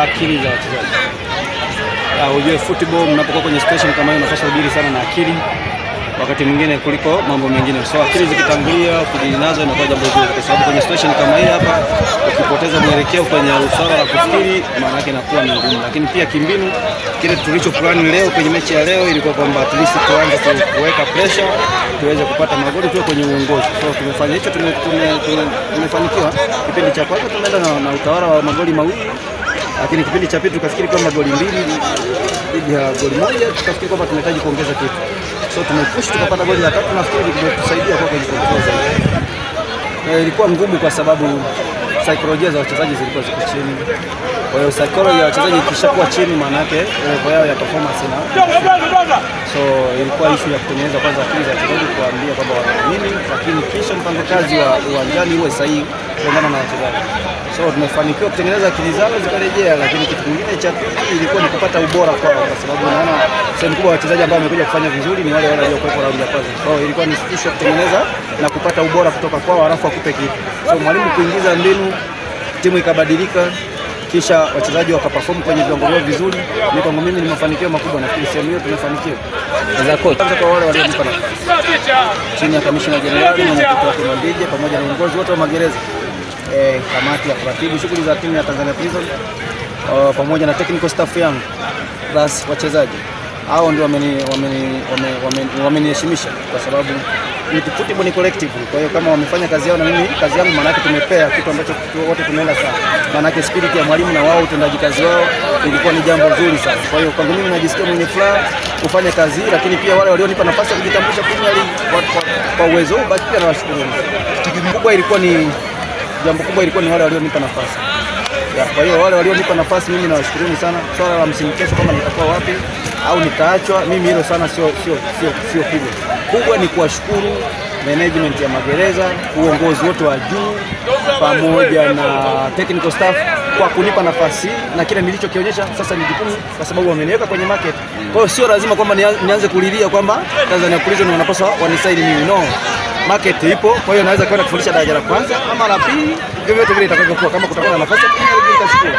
akili za wachezaji. Ujue football mnapokuwa kwenye situation kama hiyo unapaswa kudili sana na akili wakati mwingine kuliko mambo mengine. So akili zikitangulia kudili nazo inakuwa jambo zuri, kwa sababu kwenye situation kama hii hapa ukipoteza mwelekeo kwenye swala la kufikiri maana yake inakuwa ni ngumu. Lakini pia kimbinu, kile tulicho plan leo kwenye mechi ya leo ilikuwa kwamba at least tuanze kuweka pressure tuweze kupata magoli tu kwenye uongozi. So tumefanya hicho, tumefanikiwa. Kipindi cha kwanza tumeenda na utawala wa magoli mawili, lakini kipindi cha pili tukafikiri kwamba goli mbili dhidi ya goli moja, tukafikiri kwamba tunahitaji kuongeza kitu. So tumepush tukapata goli la tatu, nafikiri limetusaidia kwa kwenye kuongoza. Ilikuwa ngumu kwa sababu saikolojia za wachezaji zilikuwa ziko chini. Kwa hiyo saikolojia ya wachezaji ikishakuwa chini maana yake level yao ya performance ina. So ilikuwa issue ya kutengeneza kwanza akili za wachezaji, kuambia kwamba wanaamini, lakini kisha mpango kazi wa uwanjani uwe sahihi kulingana na wachezaji. So tumefanikiwa kutengeneza akili zao zikarejea, lakini kitu kingine cha pili ilikuwa ni kupata ubora kwao, kwa sababu unaona sehemu kubwa wachezaji ambao wamekuja kufanya vizuri ni wale waliokuwa raundi ya kwanza. So ilikuwa ni issue kutengeneza na kupata ubora kutoka kwao, halafu akupe kitu. So mwalimu kuingiza mbinu, timu ikabadilika, kisha wachezaji wakaperform kwenye viwango vyao vizuri. Ni kwangu mimi ni mafanikio makubwa, na sehemu hiyo tumefanikiwa. Za coach kwa wale walionipa nafasi chini ya kamishna jenerali na mwenyekiti wa Kimandije pamoja na uongozi wote wa magereza, kamati ya kuratibu shughuli za timu ya Tanzania Prison pamoja na technical staff yangu plus wachezaji, hao ndio wameniheshimisha kwa sababu football ni collective. Kwa hiyo kama wamefanya kazi yao na mimi kazi yangu, maana yake tumepea kitu ambacho wote tumeenda sawa. Maana yake spirit ya mwalimu na wao utendaji kazi wao ilikuwa ni jambo zuri sana. Kwa hiyo kwangu mimi najisikia mwenye furaha kufanya kazi, lakini pia wale walionipa nafasi ya kujitambulisha kwa uwezo, basi pia nawashukuru. Jambo kubwa ilikuwa ni wale walionipa nafasi. Kwa hiyo wale walionipa nafasi mimi nawashukuruni sana. Swala la msimu kesho kama nitakuwa wapi au nitaachwa, mimi hilo sana sio kubwa. Kubwa ni kuwashukuru management ya magereza, uongozi wote wa juu pamoja na technical staff kwa kunipa nafasi, na kile nilichokionyesha sasa ni jukumu, kwa sababu wameniweka kwenye market. Kwa hiyo sio lazima kwamba nianze kulilia kwamba Tanzania Prison wanapaswa wanisaini mimi, no. Market ipo, kwa hiyo naweza kwenda kufundisha daraja la kwanza ama la pili, vyovyote vile itakavyokuwa. Kama kutakuwa na nafasi, nitashukuru.